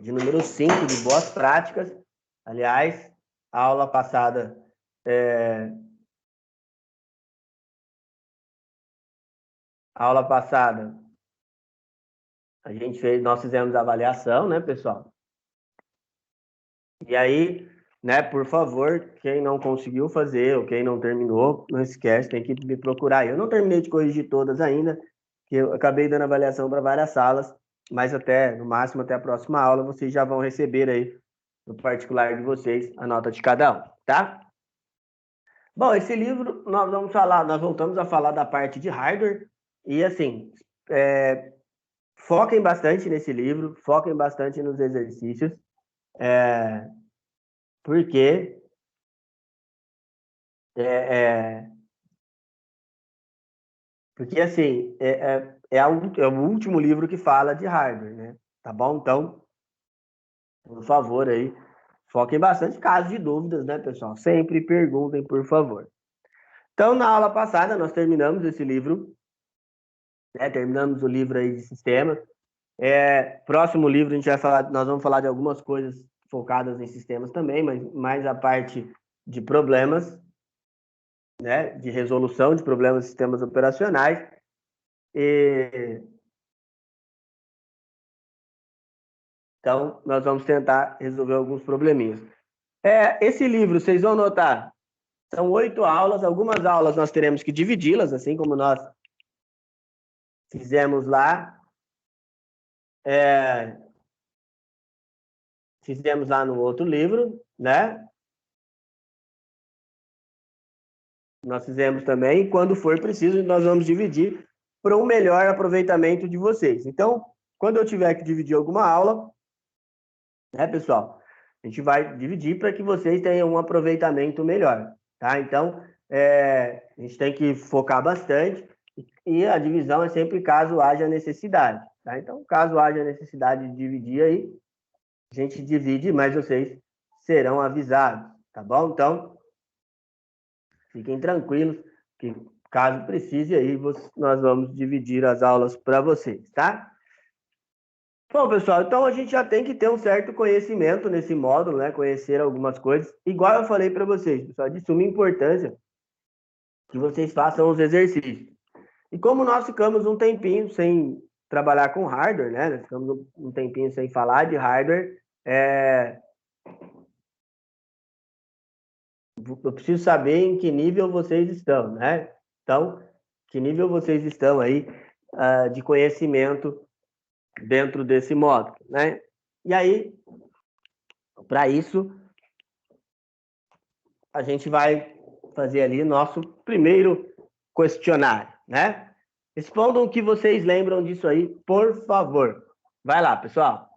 de número 5, de boas práticas. Aliás, a aula passada nós fizemos a avaliação, né, pessoal? E aí, né, por favor, quem não conseguiu fazer ou quem não terminou, não esquece, tem que me procurar. Eu não terminei de corrigir todas ainda, que eu acabei dando avaliação para várias salas, mas no máximo até a próxima aula, vocês já vão receber aí, no particular de vocês, a nota de cada um, tá? Bom, esse livro, nós voltamos a falar da parte de hardware, e assim, foquem bastante nesse livro, foquem bastante nos exercícios, porque assim, é o último livro que fala de hardware, né? Tá bom? Então, por favor aí, foquem bastante. Caso de dúvidas, né, pessoal? Sempre perguntem, por favor. Então, na aula passada, nós terminamos esse livro, né? Terminamos o livro aí de sistemas. Próximo livro, nós vamos falar de algumas coisas focadas em sistemas também, mas mais a parte de problemas, né? De resolução de problemas de sistemas operacionais. Então, nós vamos tentar resolver alguns probleminhas. Esse livro, vocês vão notar, são 8 aulas. Algumas aulas nós teremos que dividi-las, assim como nós fizemos lá. Fizemos lá no outro livro, né? Nós fizemos também. Quando for preciso, nós vamos dividir para um melhor aproveitamento de vocês. Então, quando eu tiver que dividir alguma aula, né, pessoal? A gente vai dividir para que vocês tenham um aproveitamento melhor, tá? Então, a gente tem que focar bastante e a divisão é sempre caso haja necessidade, tá? Então, caso haja necessidade de dividir aí, a gente divide, mas vocês serão avisados, tá bom? Então, fiquem tranquilos que caso precise aí, nós vamos dividir as aulas para vocês, tá? Bom, pessoal, então a gente já tem que ter um certo conhecimento nesse módulo, né? Conhecer algumas coisas. Igual eu falei para vocês, pessoal, de suma importância que vocês façam os exercícios. E como nós ficamos um tempinho sem trabalhar com hardware, né? Nós ficamos um tempinho sem falar de hardware, eu preciso saber em que nível vocês estão, né? Então, que nível vocês estão aí de conhecimento dentro desse módulo, né? E aí, para isso, a gente vai fazer ali nosso primeiro questionário, né? Respondam o que vocês lembram disso aí, por favor. Vai lá, pessoal.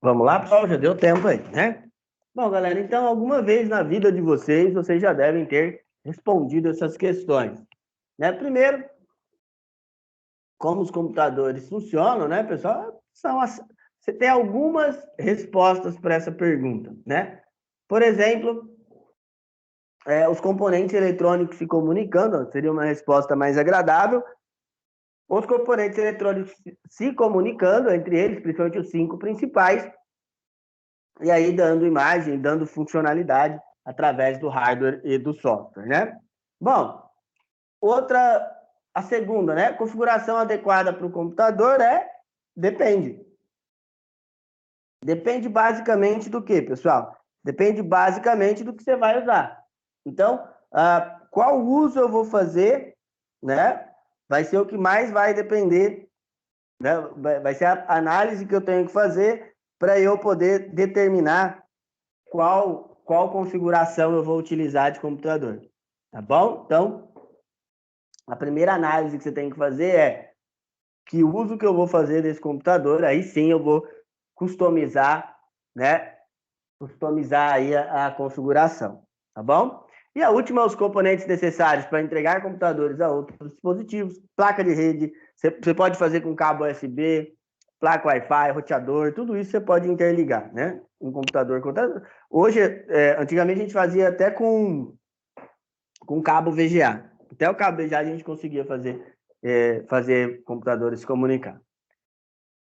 Vamos lá, pessoal? Já deu tempo aí, né? Bom, galera, então, alguma vez na vida de vocês já devem ter respondido essas questões, né? Primeiro, como os computadores funcionam, né, pessoal? Você tem algumas respostas para essa pergunta, né? Por exemplo, os componentes eletrônicos se comunicando, seria uma resposta mais agradável. Os componentes eletrônicos se comunicando entre eles, principalmente os 5 principais, e aí dando imagem, dando funcionalidade através do hardware e do software, né? Bom, a segunda, né? Configuração adequada para o computador depende. Depende basicamente do que, pessoal? Depende basicamente do que você vai usar. Então, qual uso eu vou fazer, né? Vai ser o que mais vai depender, né? Vai ser a análise que eu tenho que fazer para eu poder determinar qual configuração eu vou utilizar de computador. Tá bom? Então, a primeira análise que você tem que fazer é que uso que eu vou fazer desse computador, aí sim eu vou customizar, né? Customizar aí a configuração, tá bom? E a última, os componentes necessários para entregar computadores a outros dispositivos, placa de rede, você pode fazer com cabo USB, placa Wi-Fi, roteador, tudo isso você pode interligar, né? Um computador. Hoje, antigamente a gente fazia até com cabo VGA. Até o cabo VGA a gente conseguia fazer computadores se comunicar.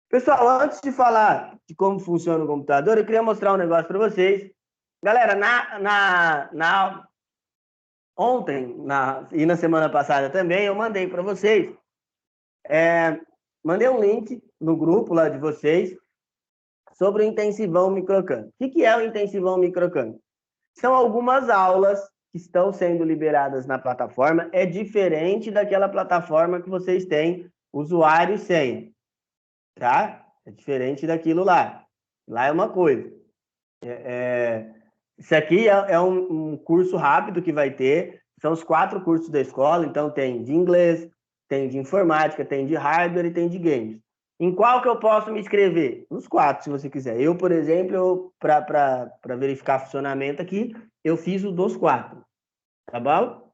Pessoal, antes de falar de como funciona o computador, eu queria mostrar um negócio para vocês. Galera, ontem e na semana passada também, eu mandei para vocês, mandei um link no grupo lá de vocês sobre o Intensivão Microcamp. O que é o Intensivão Microcamp? São algumas aulas que estão sendo liberadas na plataforma, é diferente daquela plataforma que vocês têm usuário e senha, tá? É diferente daquilo lá. Lá é uma coisa. Isso aqui é um curso rápido que vai ter, são os 4 cursos da escola, então tem de inglês, tem de informática, tem de hardware e tem de games. Em qual que eu posso me inscrever? Nos 4, se você quiser. Eu, por exemplo, para verificar funcionamento aqui, eu fiz o dos 4, tá bom?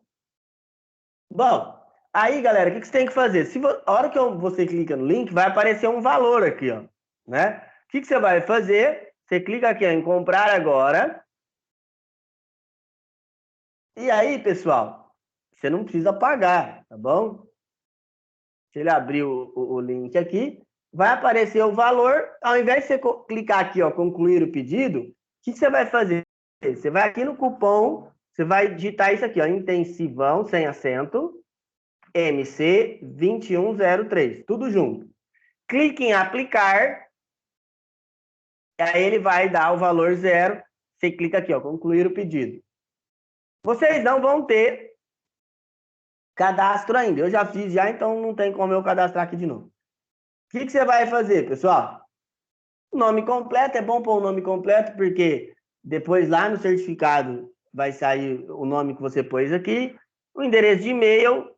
Bom, aí, galera, o que você tem que fazer? A hora que você clica no link, vai aparecer um valor aqui, ó, né? O que você vai fazer? Você clica aqui em comprar agora. E aí, pessoal, você não precisa pagar, tá bom? Se ele abrir o link aqui, vai aparecer o valor. Ao invés de você clicar aqui, ó, concluir o pedido, o que você vai fazer? Você vai aqui no cupom, você vai digitar isso aqui, ó, intensivão, sem acento, MC 2103, tudo junto. Clique em aplicar, aí ele vai dar o valor 0. Você clica aqui, ó, concluir o pedido. Vocês não vão ter cadastro ainda. Eu já fiz já, então não tem como eu cadastrar aqui de novo. O que você vai fazer, pessoal? O nome completo, é bom pôr o nome completo, porque depois lá no certificado vai sair o nome que você pôs aqui, o endereço de e-mail,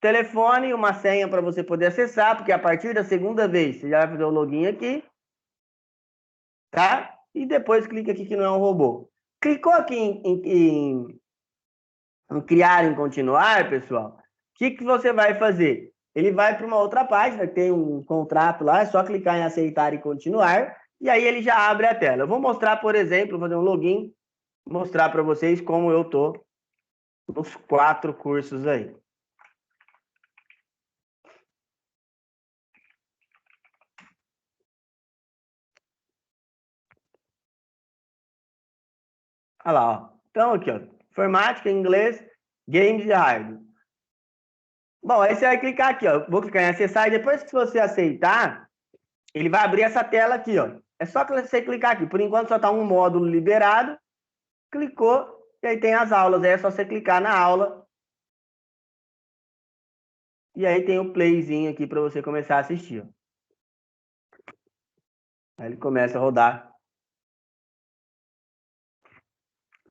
telefone e uma senha para você poder acessar, porque a partir da segunda vez você já vai fazer o login aqui, tá? E depois clica aqui que não é um robô. Clicou aqui em criar em continuar, pessoal, o que você vai fazer? Ele vai para uma outra página, que tem um contrato lá, é só clicar em aceitar e continuar, e aí ele já abre a tela. Eu vou mostrar, por exemplo, fazer um login, mostrar para vocês como eu estou nos 4 cursos aí. Olha lá, ó. Então, aqui, ó, informática, inglês, games e hardware. Bom, aí você vai clicar aqui, ó. Vou clicar em acessar, e depois que você aceitar, ele vai abrir essa tela aqui, ó. É só você clicar aqui. Por enquanto só está um módulo liberado. Clicou, e aí tem as aulas. Aí é só você clicar na aula. E aí tem o playzinho aqui para você começar a assistir, ó. Aí ele começa a rodar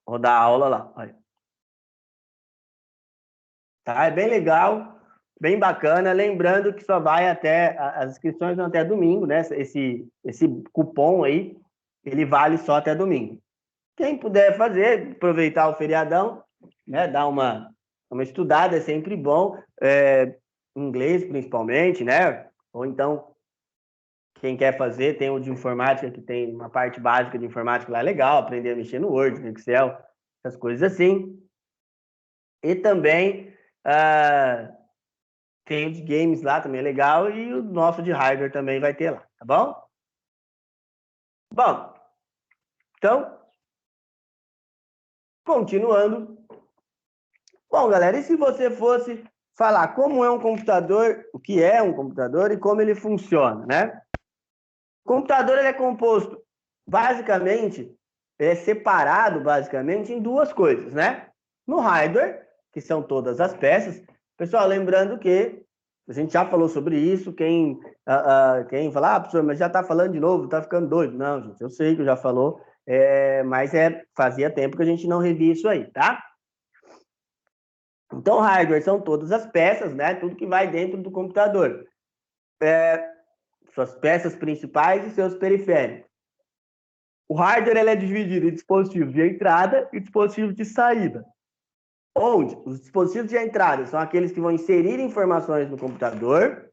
a aula lá. Olha. Tá? É bem legal, bem bacana. Lembrando que só vai as inscrições vão até domingo, né? Esse cupom aí ele vale só até domingo. Quem puder fazer, aproveitar o feriadão, né, dar uma estudada, é sempre bom, inglês principalmente, né? Ou então, quem quer fazer, tem o de informática, que tem uma parte básica de informática lá, é legal, aprender a mexer no Word, no Excel, essas coisas assim. E também tem o de games lá, também é legal, e o nosso de hardware também vai ter lá, tá bom? Bom, então, continuando. Bom, galera, e se você fosse falar como é um computador, o que é um computador e como ele funciona, né? O computador ele é composto, basicamente, é separado, basicamente, em duas coisas, né? No hardware, que são todas as peças. Pessoal, lembrando que a gente já falou sobre isso, quem fala, professor, mas já está falando de novo, está ficando doido. Não, gente, eu sei que já falou, mas fazia tempo que a gente não revia isso aí, tá? Então, hardware são todas as peças, né? Tudo que vai dentro do computador. Suas peças principais e seus periféricos. O hardware ele é dividido em dispositivos de entrada e dispositivos de saída. Onde os dispositivos de entrada são aqueles que vão inserir informações no computador,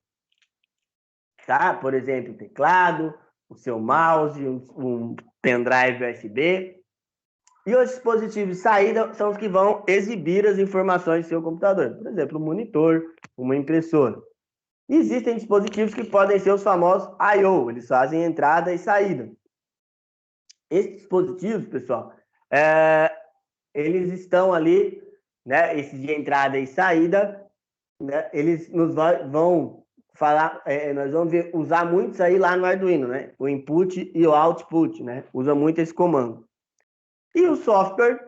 tá? Por exemplo, o teclado, o seu mouse, um pendrive USB. E os dispositivos de saída são os que vão exibir as informações do seu computador. Por exemplo, um monitor, uma impressora. E existem dispositivos que podem ser os famosos I/O, eles fazem entrada e saída. Esses dispositivos, pessoal, eles estão ali, né? Esses de entrada e saída, né? Eles nos vão falar, nós vamos usar muito isso aí lá no Arduino, né? O input e o output, né? Usa muito esse comando. E o software,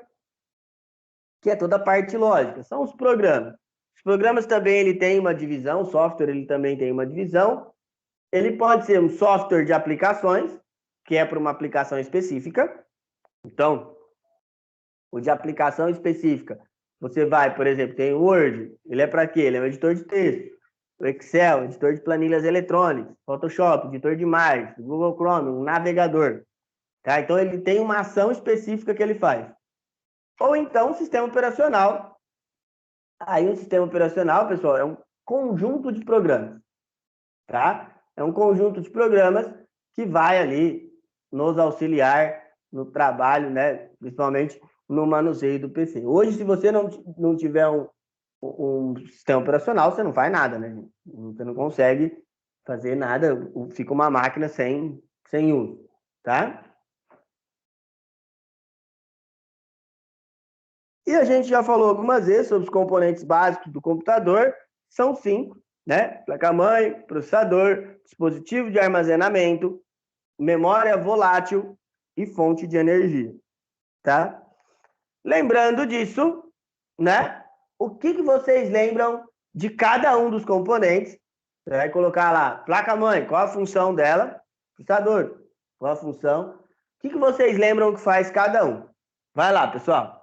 que é toda a parte lógica, são os programas. Os programas também ele tem uma divisão, o software ele também tem uma divisão. Ele pode ser um software de aplicações, que é para uma aplicação específica. Então, o de aplicação específica, você vai, por exemplo, tem o Word, ele é para quê? Ele é um editor de texto. O Excel, editor de planilhas eletrônicas. Photoshop, editor de imagens. Google Chrome, um navegador. Tá? Então, ele tem uma ação específica que ele faz. Ou então, um sistema operacional. Aí, um sistema operacional, pessoal, é um conjunto de programas. Tá? É um conjunto de programas que vai ali nos auxiliar no trabalho, né? Principalmente no manuseio do PC. Hoje, se você não tiver um sistema operacional, você não faz nada, né? Você não consegue fazer nada, fica uma máquina sem uso, tá? E a gente já falou algumas vezes sobre os componentes básicos do computador, são 5, né? Placa-mãe, processador, dispositivo de armazenamento, memória volátil e fonte de energia, tá? Lembrando disso, né? O que vocês lembram de cada um dos componentes? Você vai colocar lá, placa-mãe, qual a função dela? Processador, qual a função? O que vocês lembram que faz cada um? Vai lá, pessoal.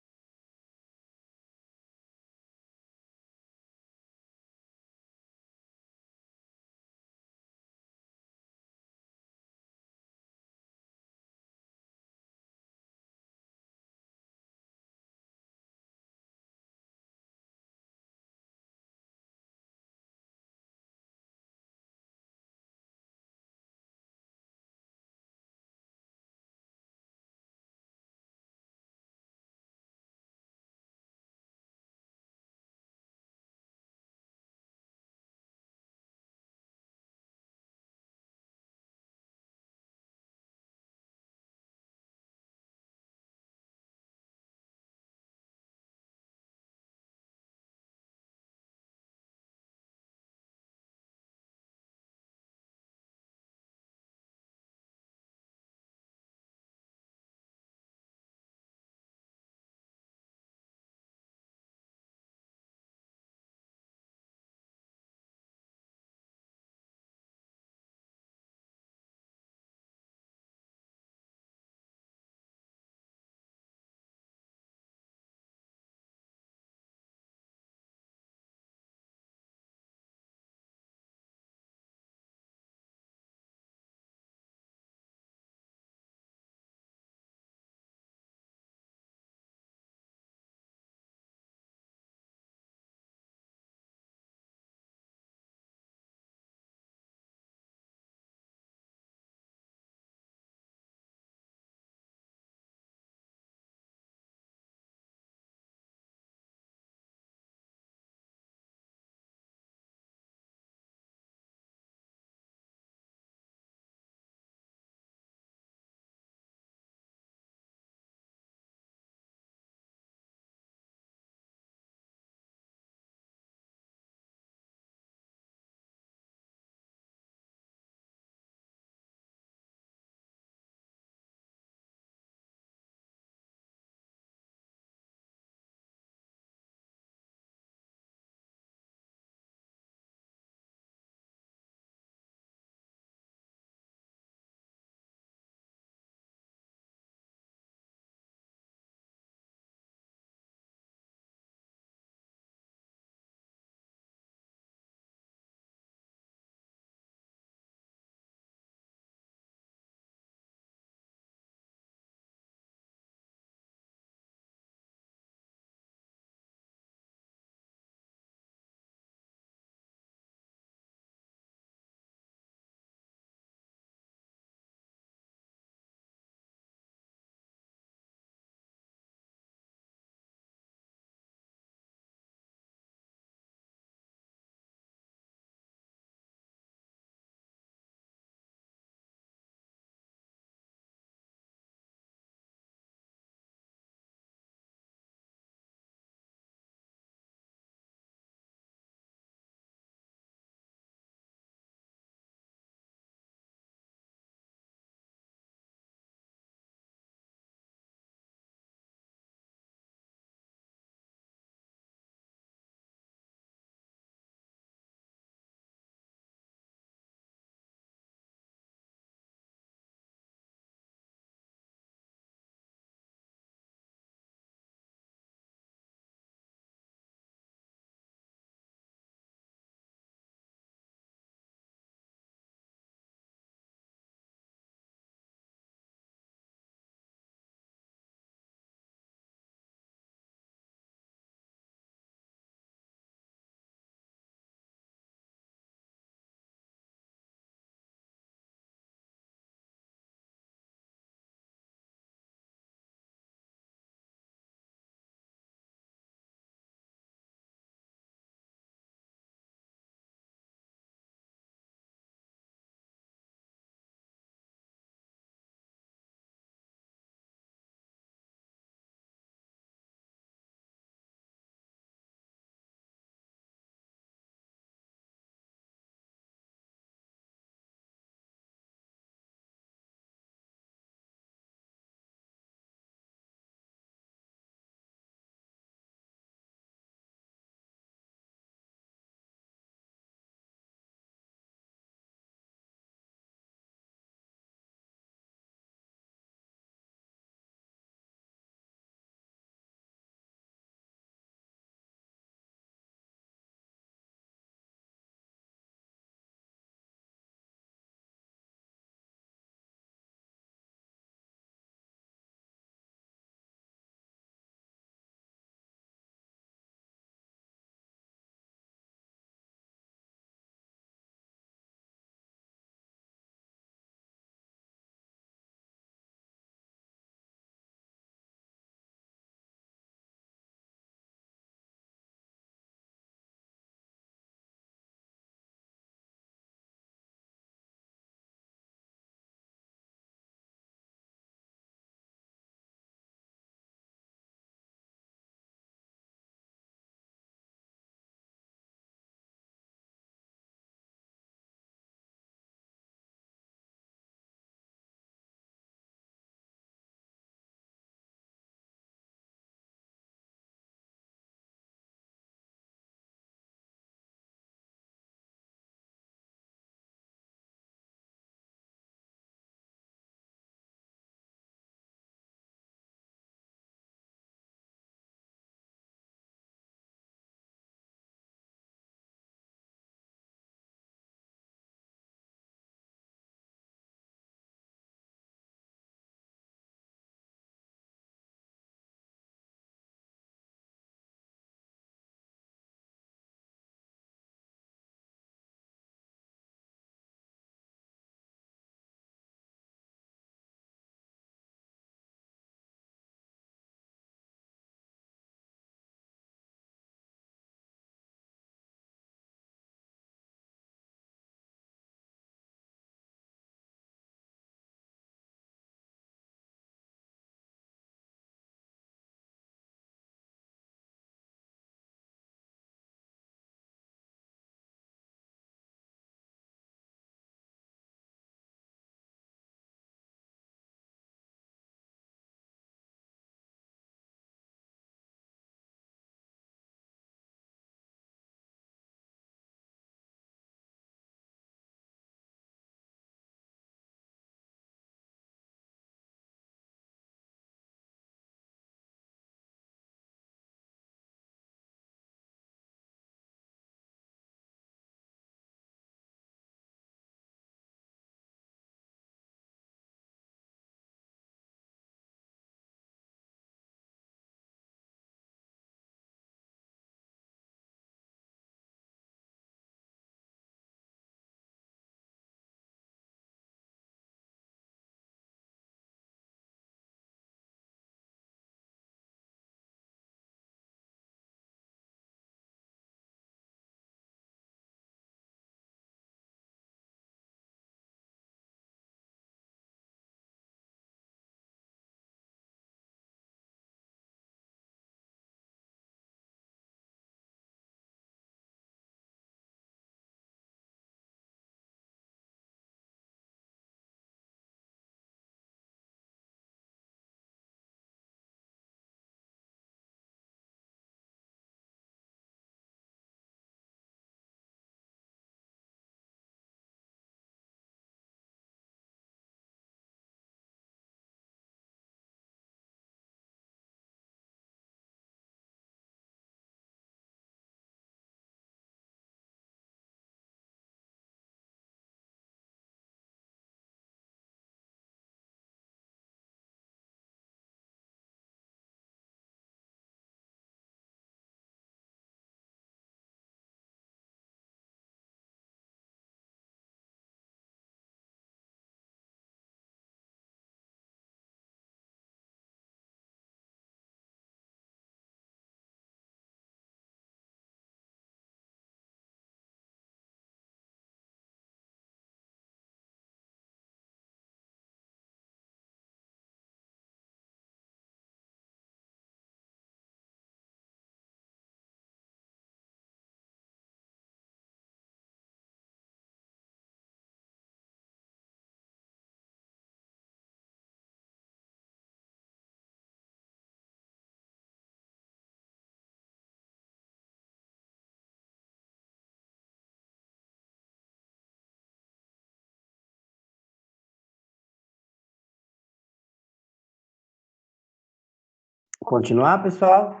Continuar, pessoal?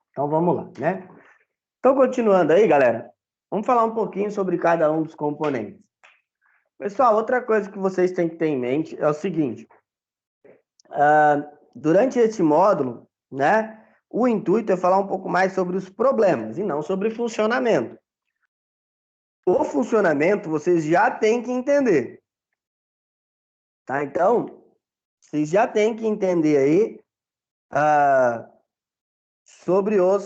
Então vamos lá, né? Então, continuando aí, galera, vamos falar um pouquinho sobre cada um dos componentes. Pessoal, outra coisa que vocês têm que ter em mente é o seguinte: durante esse módulo, né, o intuito é falar um pouco mais sobre os problemas e não sobre funcionamento. O funcionamento vocês já têm que entender, tá? Então, vocês já têm que entender aí sobre o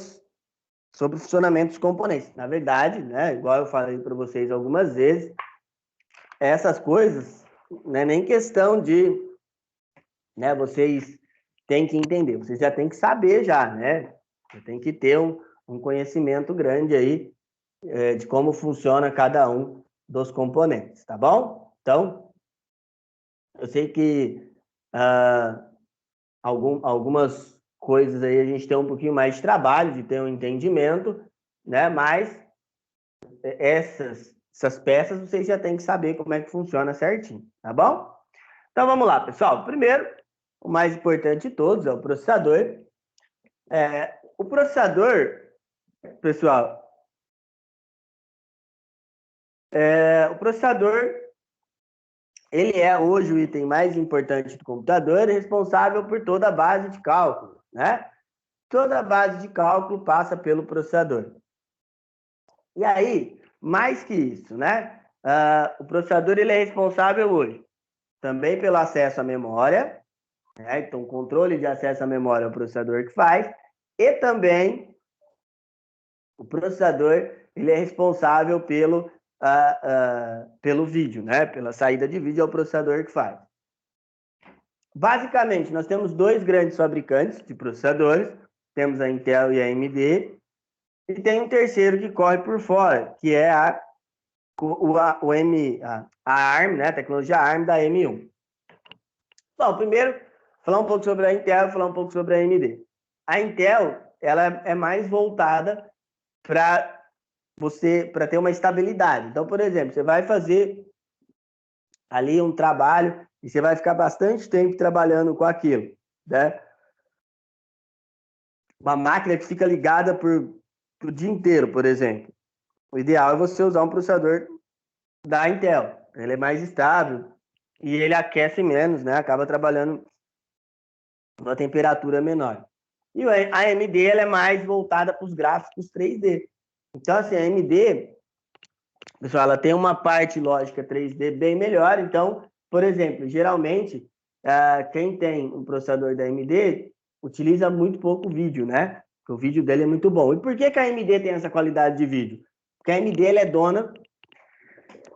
funcionamento dos componentes. Na verdade, né, igual eu falei para vocês algumas vezes, essas coisas não é nem questão de, né, vocês têm que entender, vocês já têm que saber já, né? Você tem que ter um conhecimento grande aí de como funciona cada um dos componentes, tá bom? Então, eu sei que algumas coisas aí a gente tem um pouquinho mais de trabalho, de ter um entendimento, né? Mas essas peças vocês já têm que saber como é que funciona certinho, tá bom? Então vamos lá, pessoal. Primeiro, o mais importante de todos é o processador. O processador, pessoal, o processador, ele é hoje o item mais importante do computador e responsável por toda a base de cálculo, né? Toda a base de cálculo passa pelo processador. E aí, mais que isso, né? O processador ele é responsável hoje também pelo acesso à memória, né? Então, o controle de acesso à memória é o processador que faz, e também o processador ele é responsável pelo vídeo, né? Pela saída de vídeo é o processador que faz. Basicamente, nós temos dois grandes fabricantes de processadores, temos a Intel e a AMD, e tem um terceiro que corre por fora, que é a ARM, né? A tecnologia ARM da M1. Bom, primeiro, falar um pouco sobre a Intel e falar um pouco sobre a AMD. A Intel, ela é mais voltada para ter uma estabilidade. Então, por exemplo, você vai fazer ali um trabalho e você vai ficar bastante tempo trabalhando com aquilo, né? Uma máquina que fica ligada o dia inteiro, por exemplo. O ideal é você usar um processador da Intel. Ele é mais estável e ele aquece menos, né? Acaba trabalhando uma temperatura menor. E a AMD ela é mais voltada para os gráficos 3D. Então, assim, a AMD, pessoal, ela tem uma parte lógica 3D bem melhor. Então, por exemplo, geralmente, quem tem um processador da AMD utiliza muito pouco vídeo, né? Porque o vídeo dele é muito bom. E por que a AMD tem essa qualidade de vídeo? Porque a AMD ela é dona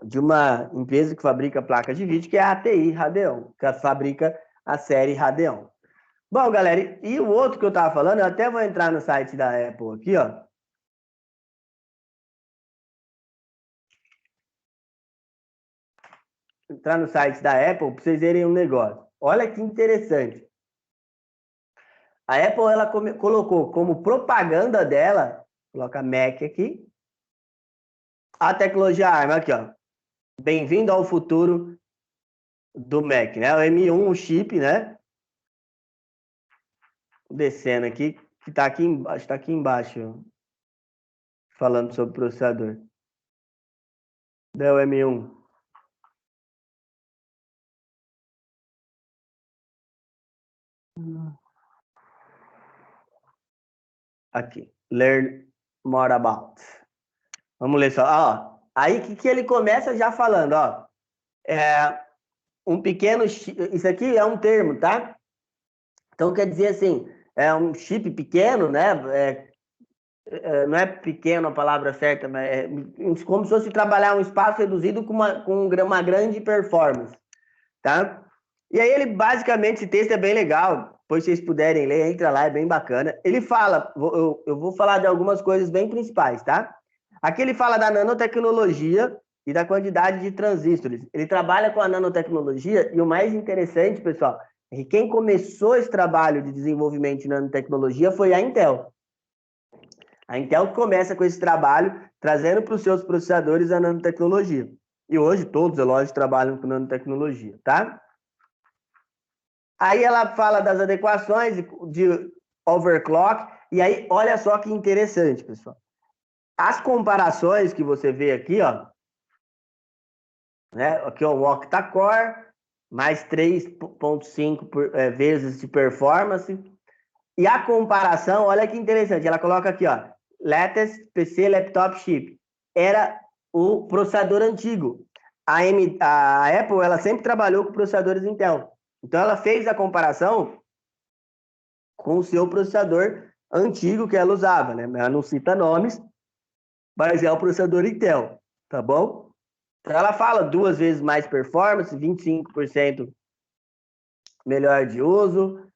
de uma empresa que fabrica placas de vídeo, que é a ATI Radeon, que fabrica a série Radeon. Bom, galera, e o outro que eu estava falando, eu até vou entrar no site da Apple aqui, ó. Entrar no site da Apple para vocês verem um negócio. Olha que interessante. A Apple ela colocou como propaganda dela, coloca Mac aqui, a tecnologia ARM aqui, ó. Bem-vindo ao futuro do Mac, né? O M1, o chip, né? Descendo aqui, que está aqui embaixo, ó, falando sobre o processador. Deu M1. Aqui. Learn more about. Vamos ler só. Ó, aí que ele começa já falando, ó. Um pequeno chip, isso aqui é um termo, tá? Então quer dizer assim, é um chip pequeno, né? Não é pequeno a palavra certa, mas é como se fosse trabalhar um espaço reduzido com uma grande performance, tá? E aí ele, basicamente, esse texto é bem legal, depois vocês puderem ler, entra lá, é bem bacana. Ele fala, eu vou falar de algumas coisas bem principais, tá? Aqui ele fala da nanotecnologia e da quantidade de transistores. Ele trabalha com a nanotecnologia e o mais interessante, pessoal, é que quem começou esse trabalho de desenvolvimento de nanotecnologia foi a Intel. A Intel começa com esse trabalho, trazendo para os seus processadores a nanotecnologia. E hoje todos, é lógico, trabalham com nanotecnologia, tá? Aí ela fala das adequações overclock. E aí, olha só que interessante, pessoal. As comparações que você vê aqui, ó, né? Aqui, ó, o octa-core, mais 3,5 vezes de performance. E a comparação, olha que interessante, ela coloca aqui, ó, latest PC laptop chip. Era o processador antigo. A Apple, ela sempre trabalhou com processadores Intel. Então, ela fez a comparação com o seu processador antigo que ela usava, né? Ela não cita nomes, mas é o processador Intel, tá bom? Então, ela fala 2 vezes mais performance, 25% melhor de uso.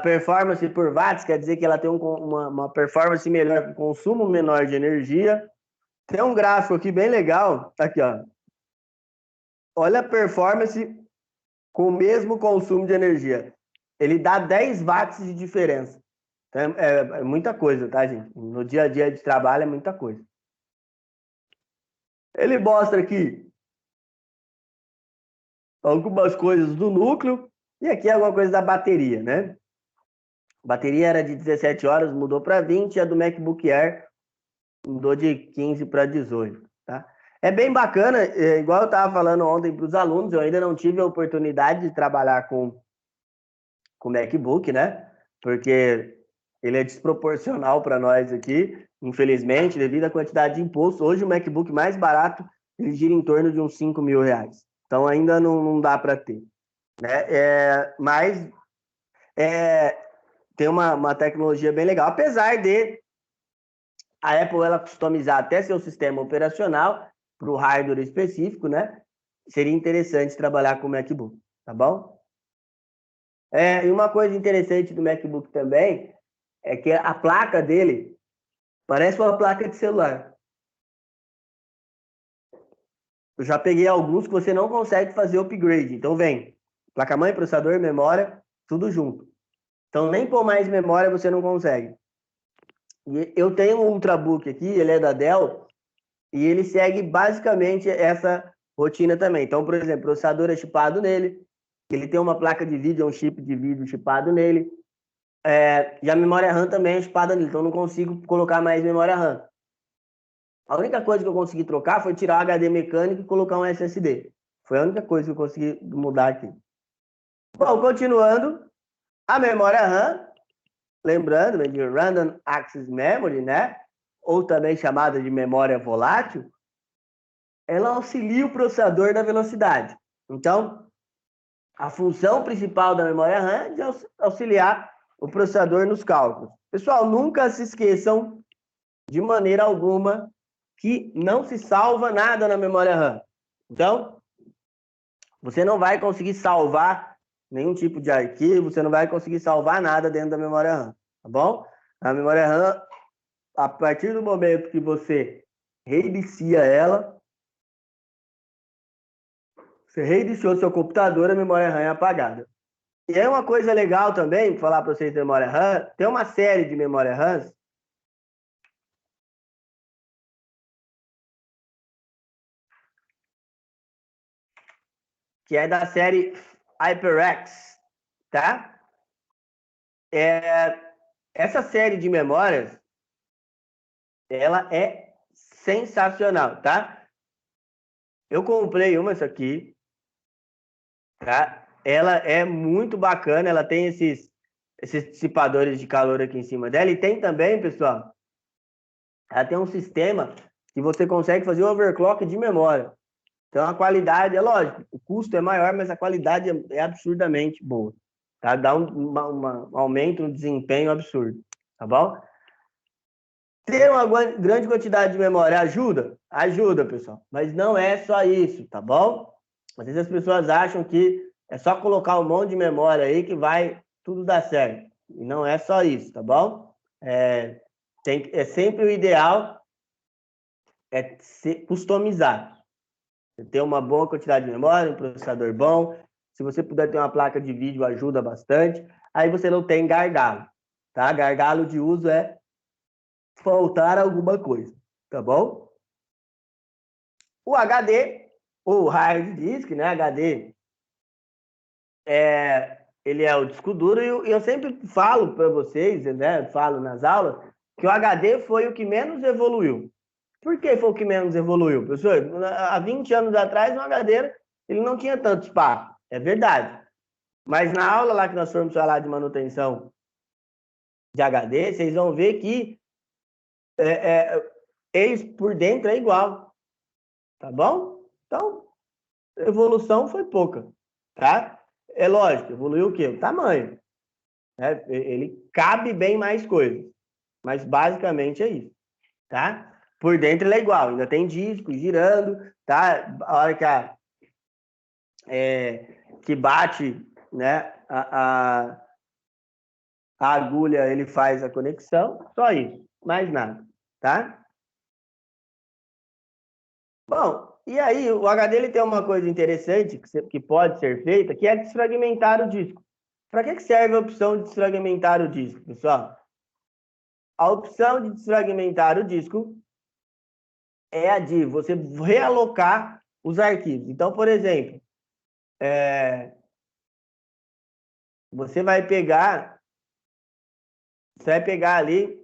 Performance por watts quer dizer que ela tem uma performance melhor, com consumo menor de energia. Tem um gráfico aqui bem legal, tá aqui, ó. Olha a performance com o mesmo consumo de energia. Ele dá 10 watts de diferença. É muita coisa, tá, gente? No dia a dia de trabalho é muita coisa. Ele mostra aqui algumas coisas do núcleo e aqui alguma coisa da bateria, né? A bateria era de 17 horas, mudou para 20, e a do MacBook Air mudou de 15 para 18, tá? É bem bacana, igual eu estava falando ontem para os alunos, eu ainda não tive a oportunidade de trabalhar com MacBook, né? Porque ele é desproporcional para nós aqui, infelizmente, devido à quantidade de imposto. Hoje o MacBook mais barato, ele gira em torno de uns 5 mil reais. Então ainda não dá para ter, né? Mas tem uma tecnologia bem legal, apesar de a Apple ela customizar até seu sistema operacional para o hardware específico, né? Seria interessante trabalhar com o MacBook, tá bom? E uma coisa interessante do MacBook também é que a placa dele parece uma placa de celular. Eu já peguei alguns que você não consegue fazer upgrade. Então vem placa-mãe, processador, memória, tudo junto. Então nem por mais memória você não consegue. E eu tenho um Ultrabook aqui, ele é da Dell, e ele segue basicamente essa rotina também. Então, por exemplo, o processador é chipado nele, ele tem uma placa de vídeo, um chip de vídeo chipado nele, e a memória RAM também é chipada nele, então eu não consigo colocar mais memória RAM. A única coisa que eu consegui trocar foi tirar o HD mecânico e colocar um SSD. Foi a única coisa que eu consegui mudar aqui. Bom, continuando, a memória RAM, lembrando, de Random Access Memory, né? Ou também chamada de memória volátil, ela auxilia o processador na velocidade. Então, a função principal da memória RAM é de auxiliar o processador nos cálculos. Pessoal, nunca se esqueçam de maneira alguma que não se salva nada na memória RAM. Então, você não vai conseguir salvar nenhum tipo de arquivo, você não vai conseguir salvar nada dentro da memória RAM, tá bom? A memória RAM, a partir do momento que você reinicia ela, você reiniciou seu computador, a memória RAM é apagada. E é uma coisa legal também, falar para vocês de memória RAM, tem uma série de memória RAM que é da série HyperX, tá? Essa série de memórias, ela é sensacional, tá? Eu comprei uma, essa aqui, tá? Ela é muito bacana, ela tem esses dissipadores de calor aqui em cima dela, e tem também, pessoal, ela tem um sistema que você consegue fazer overclock de memória. Então a qualidade, é lógico, o custo é maior, mas a qualidade é absurdamente boa, tá? Dá um aumento no desempenho absurdo, tá bom? Ter uma grande quantidade de memória ajuda? Ajuda, pessoal. Mas não é só isso, tá bom? Às vezes as pessoas acham que é só colocar um monte de memória aí que vai tudo dar certo. E não é só isso, tá bom? É sempre o ideal é customizar. Você ter uma boa quantidade de memória, um processador bom. Se você puder ter uma placa de vídeo, ajuda bastante. Aí você não tem gargalo, tá? Gargalo de uso é faltar alguma coisa, tá bom? O HD, o hard disk, né? HD ele é o disco duro, e eu sempre falo para vocês, né, falo nas aulas, que o HD foi o que menos evoluiu. Por que foi o que menos evoluiu, professor? Há 20 anos atrás, o HD ele não tinha tanto espaço, é verdade. Mas na aula lá que nós formos falar de manutenção de HD, vocês vão ver que eles por dentro é igual, tá bom? Então, a evolução foi pouca, tá? É lógico, evoluiu o quê? O tamanho. Né? Ele cabe bem mais coisas, mas basicamente é isso, tá? Por dentro ele é igual, ainda tem disco girando, tá? A hora que bate, né, a agulha, ele faz a conexão, só isso, mais nada, tá? Bom, e aí o HD ele tem uma coisa interessante que pode ser feita, que é desfragmentar o disco. Para que serve a opção de desfragmentar o disco, pessoal? A opção de desfragmentar o disco é a de você realocar os arquivos. Então, por exemplo, você vai pegar ali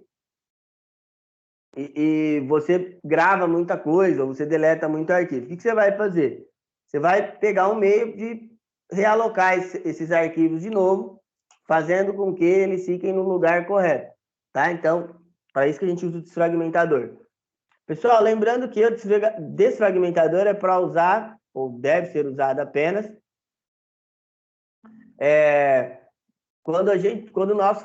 e você grava muita coisa, ou você deleta muito arquivo. O que você vai fazer? Você vai pegar um meio de realocar esses arquivos de novo, fazendo com que eles fiquem no lugar correto, tá? Então, para isso que a gente usa o desfragmentador. Pessoal, lembrando que o desfragmentador é para usar, ou deve ser usado apenas, quando nós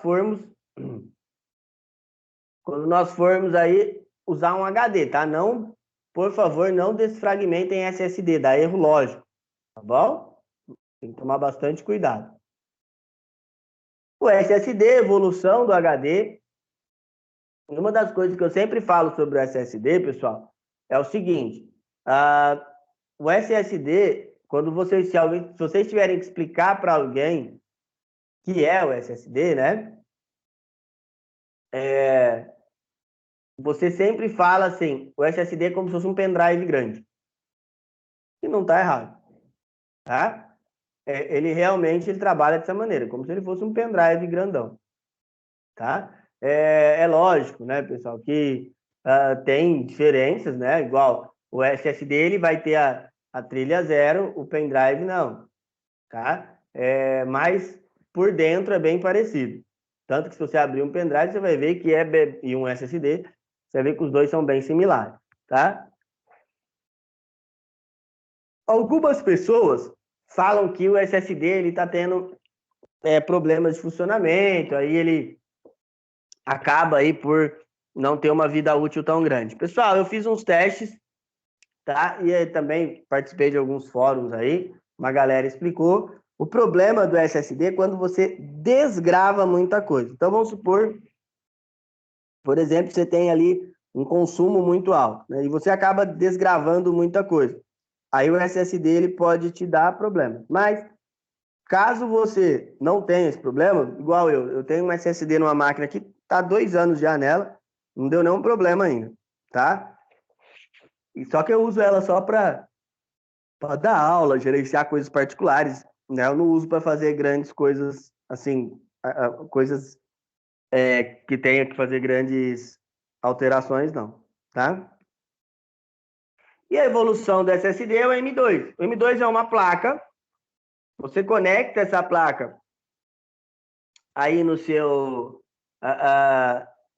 formos aí usar um HD, tá? Não, por favor, não desfragmentem SSD, dá erro lógico, tá bom? Tem que tomar bastante cuidado. O SSD, evolução do HD. Uma das coisas que eu sempre falo sobre o SSD, pessoal, é o seguinte: o SSD, se vocês tiverem que explicar para alguém que é o SSD, né? Você sempre fala assim, o SSD é como se fosse um pendrive grande. E não está errado, tá? Ele trabalha dessa maneira, como se ele fosse um pendrive grandão, tá? É lógico, né, pessoal, que tem diferenças, né? Igual o SSD ele vai ter a trilha zero, o pendrive não, tá? Mas por dentro é bem parecido. Tanto que se você abrir um pendrive, você vai ver que e um SSD, você vai ver que os dois são bem similares, tá? Algumas pessoas falam que o SSD ele está tendo problemas de funcionamento, aí ele acaba aí por não ter uma vida útil tão grande. Pessoal, eu fiz uns testes, tá? E aí também participei de alguns fóruns aí, uma galera explicou. O problema do SSD é quando você desgrava muita coisa. Então, vamos supor, por exemplo, você tem ali um consumo muito alto, né? E você acaba desgravando muita coisa. Aí o SSD ele pode te dar problema. Mas, caso você não tenha esse problema, igual eu tenho um SSD numa máquina que está 2 anos já nela, não deu nenhum problema ainda, tá? E só que eu uso ela só para dar aula, gerenciar coisas particulares, né? Eu não uso para fazer grandes coisas, assim, coisas que tenha que fazer grandes alterações, não, tá? E a evolução do SSD é o M2. O M2 é uma placa, você conecta essa placa aí no seu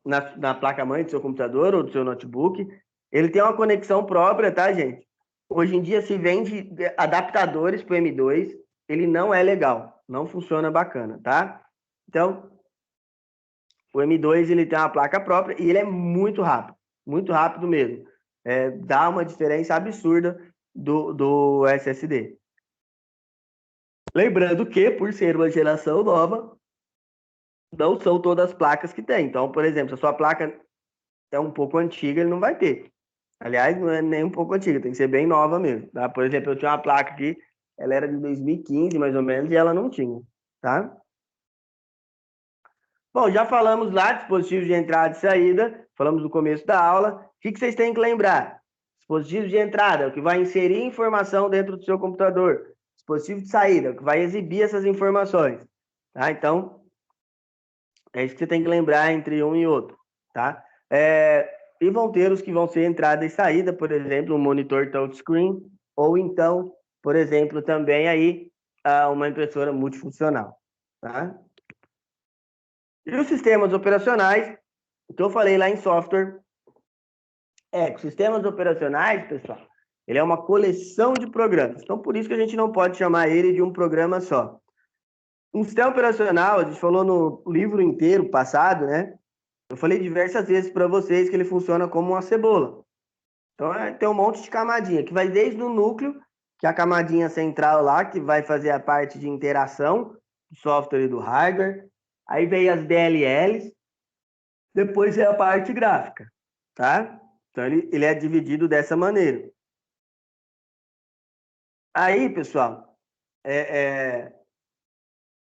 na placa-mãe do seu computador ou do seu notebook. Ele tem uma conexão própria, tá, gente? Hoje em dia se vende adaptadores para o M2, ele não é legal, não funciona bacana, tá? Então, o M2 ele tem uma placa própria e ele é muito rápido mesmo. Dá uma diferença absurda do SSD. Lembrando que, por ser uma geração nova, não são todas as placas que tem. Então, por exemplo, se a sua placa é um pouco antiga, ele não vai ter. Aliás, não é nem um pouco antiga, tem que ser bem nova mesmo. Tá? Por exemplo, eu tinha uma placa aqui, ela era de 2015, mais ou menos, e ela não tinha, tá? Bom, já falamos lá, dispositivos de entrada e saída, falamos no começo da aula. O que vocês têm que lembrar? Dispositivo de entrada, é o que vai inserir informação dentro do seu computador. Dispositivo de saída, é o que vai exibir essas informações. tá? Então, é isso que você tem que lembrar entre um e outro, tá? E vão ter os que vão ser entrada e saída, por exemplo, um monitor touchscreen, ou então, por exemplo, também aí uma impressora multifuncional, tá? E os sistemas operacionais, que eu falei lá em software, que sistemas operacionais, pessoal, ele é uma coleção de programas. Então, por isso que a gente não pode chamar ele de um programa só. Um sistema operacional, a gente falou no livro inteiro passado, né? Eu falei diversas vezes para vocês que ele funciona como uma cebola. Então, tem um monte de camadinha, que vai desde o núcleo, que é a camadinha central lá, que vai fazer a parte de interação do software e do hardware. Aí vem as DLLs, depois é a parte gráfica, tá? Então, ele é dividido dessa maneira. Aí, pessoal,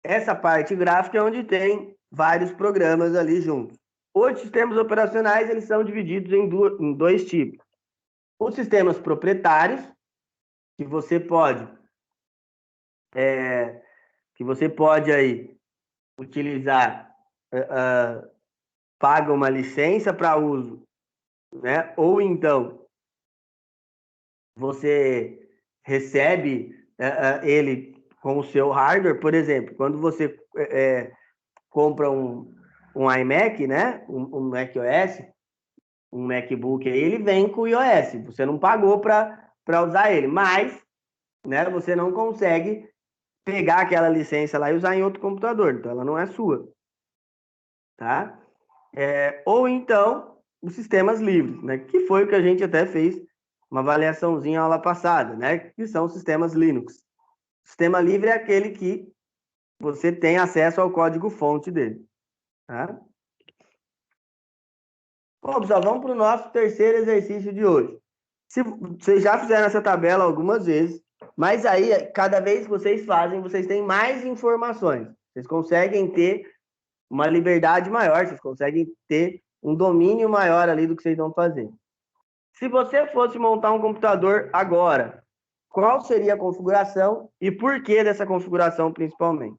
essa parte gráfica é onde tem vários programas ali juntos. Os sistemas operacionais, eles são divididos em dois tipos. Os sistemas proprietários, que você pode aí utilizar, paga uma licença para uso, né? Ou então você recebe ele com o seu hardware, por exemplo, quando você compra um iMac, né? Um macOS, um MacBook, aí ele vem com o iOS. Você não pagou para usar ele, mas, né? Você não consegue pegar aquela licença lá e usar em outro computador, então ela não é sua, tá? Ou então os sistemas livres, né? Que foi o que a gente até fez uma avaliaçãozinha aula passada, né? Que são os sistemas Linux. O sistema livre é aquele que você tem acesso ao código-fonte dele, tá? Bom, pessoal, vamos para o nosso terceiro exercício de hoje. Se vocês já fizeram essa tabela algumas vezes, mas aí, cada vez que vocês fazem, vocês têm mais informações. Vocês conseguem ter uma liberdade maior, vocês conseguem ter um domínio maior ali do que vocês vão fazer. Se você fosse montar um computador agora, qual seria a configuração e por que dessa configuração principalmente?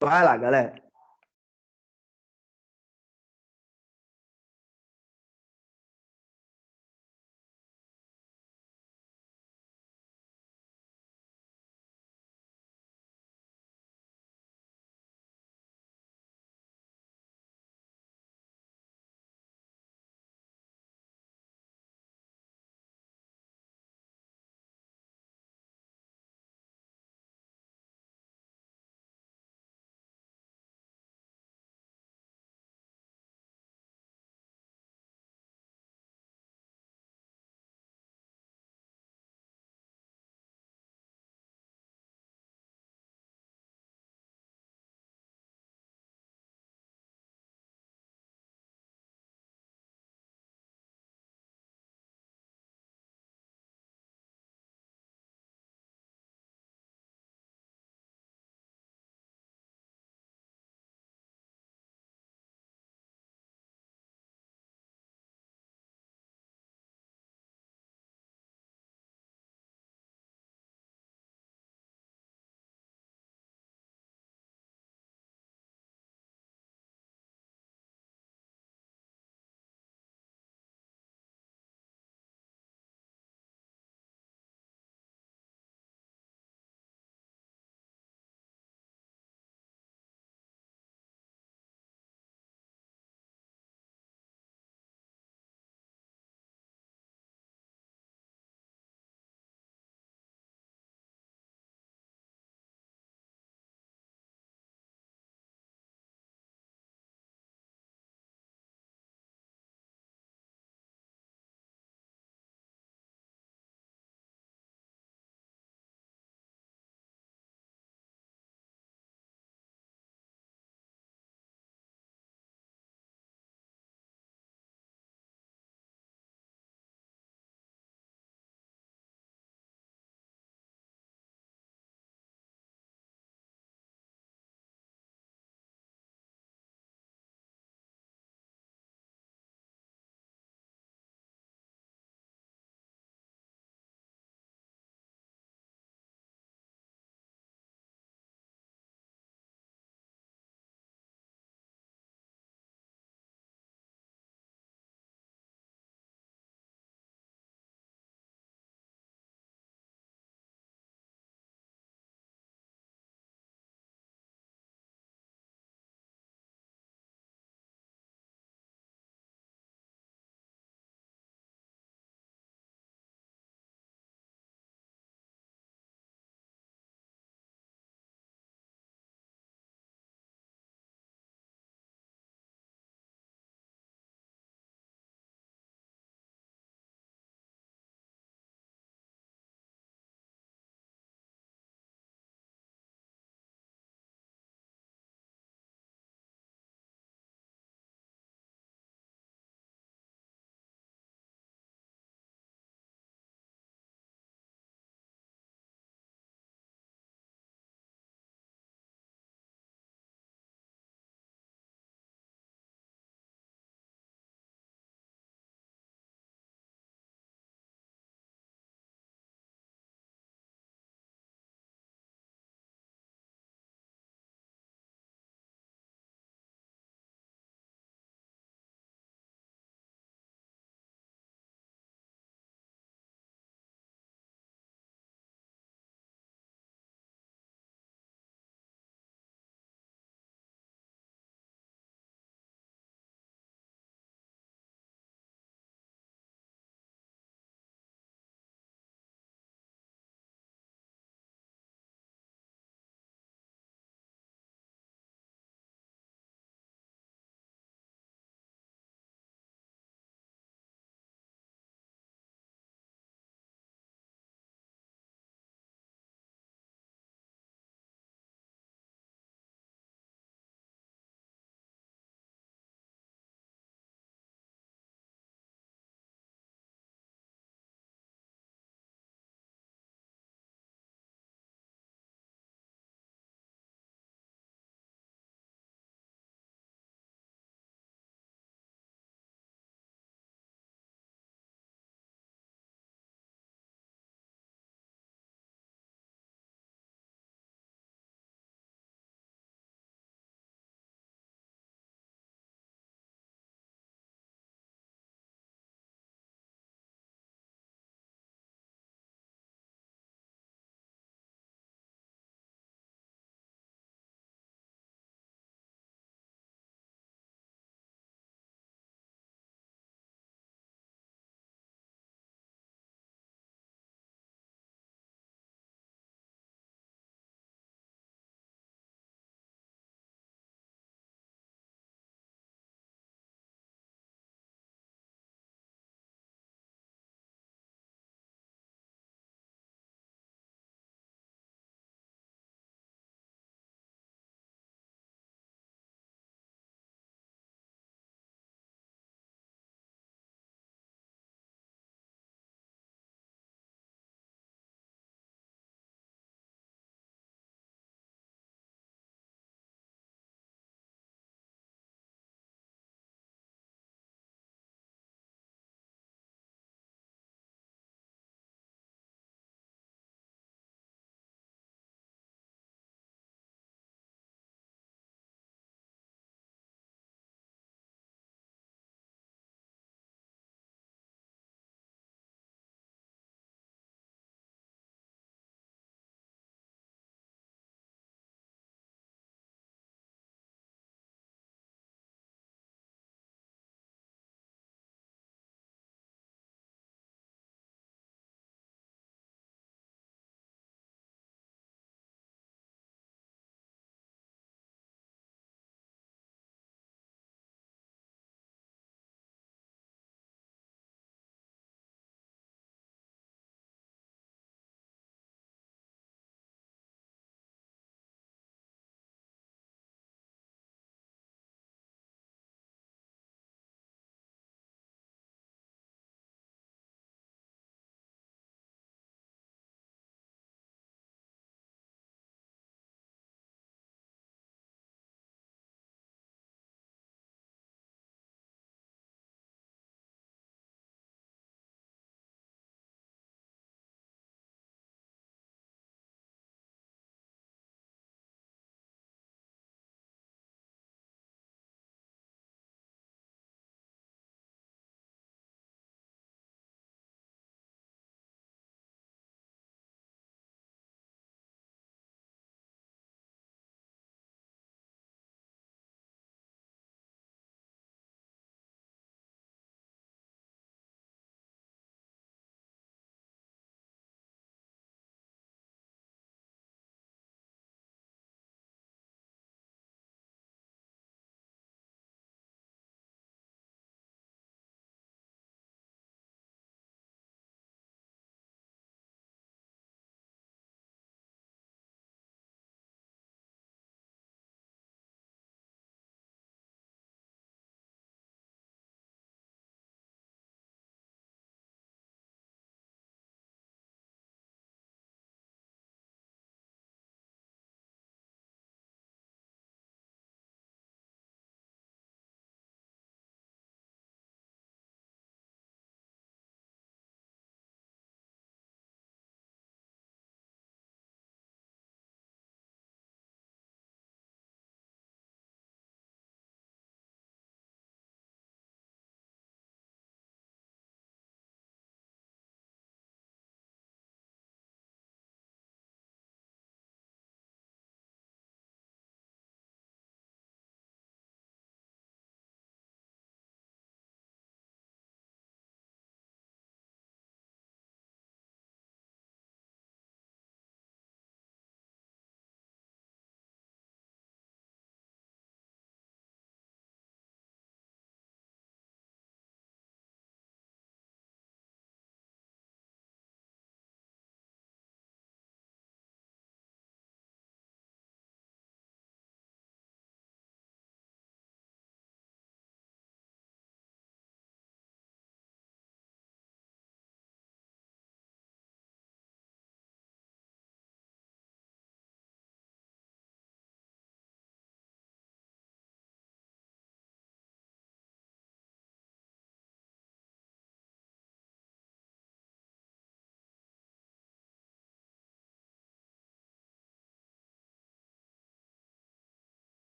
Vai lá, galera.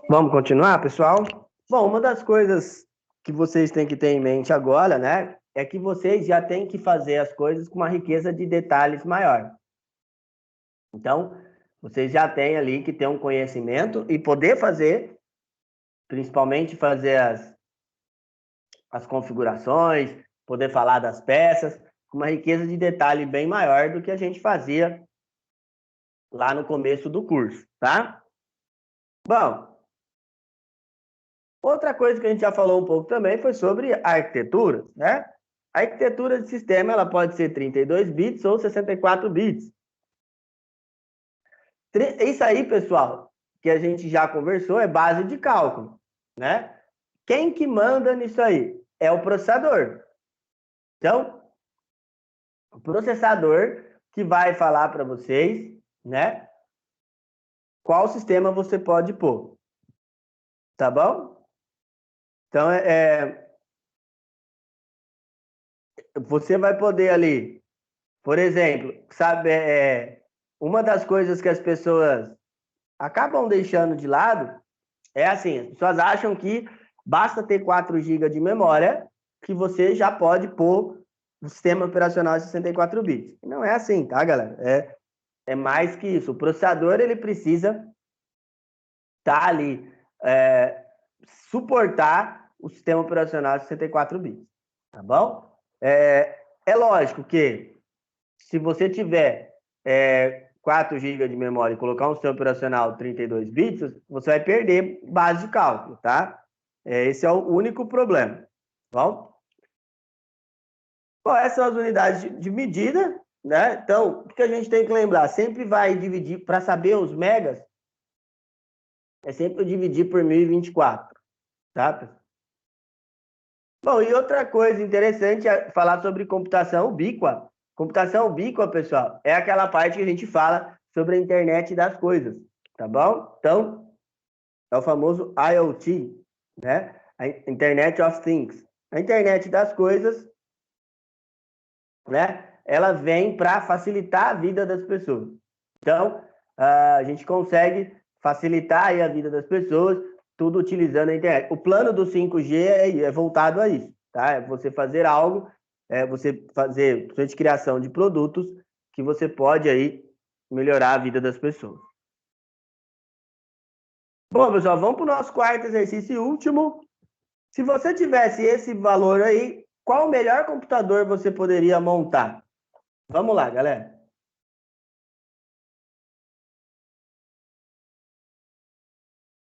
Vamos continuar, pessoal? Bom, uma das coisas que vocês têm que ter em mente agora, né, é que vocês já têm que fazer as coisas com uma riqueza de detalhes maior. Então, vocês já têm ali que ter um conhecimento e poder fazer, principalmente fazer as configurações, poder falar das peças, com uma riqueza de detalhe bem maior do que a gente fazia lá no começo do curso, tá? Bom, outra coisa que a gente já falou um pouco também foi sobre a arquitetura, né? A arquitetura de sistema ela pode ser 32 bits ou 64 bits. Isso aí, pessoal, que a gente já conversou, é base de cálculo, né? Quem que manda nisso aí? É o processador. Então, o processador que vai falar para vocês, né? Qual sistema você pode pôr, tá bom? Então, você vai poder ali, por exemplo, sabe, uma das coisas que as pessoas acabam deixando de lado é assim, as pessoas acham que basta ter 4 GB de memória que você já pode pôr o sistema operacional de 64 bits. Não é assim, tá, galera? É mais que isso. O processador, ele precisa estar ali, suportar o sistema operacional de 64 bits, tá bom? É lógico que se você tiver 4 GB de memória e colocar um sistema operacional 32 bits, você vai perder base de cálculo, tá? Esse é o único problema, tá bom? Bom, essas são as unidades de medida, né? Então, o que a gente tem que lembrar? Sempre vai dividir, para saber os megas, é sempre dividir por 1024, tá? Bom, e outra coisa interessante é falar sobre computação ubíqua. Computação ubíqua, pessoal, é aquela parte que a gente fala sobre a internet das coisas, tá bom? Então, é o famoso IoT, né? A Internet of Things. A internet das coisas, né? Ela vem para facilitar a vida das pessoas. Então, a gente consegue facilitar aí a vida das pessoas, tudo utilizando a internet. O plano do 5G é voltado a isso, tá? É você fazer algo, você fazer de criação de produtos que você pode aí melhorar a vida das pessoas. Bom, pessoal, vamos para o nosso quarto exercício último. Se você tivesse esse valor aí, qual o melhor computador você poderia montar? Vamos lá, galera.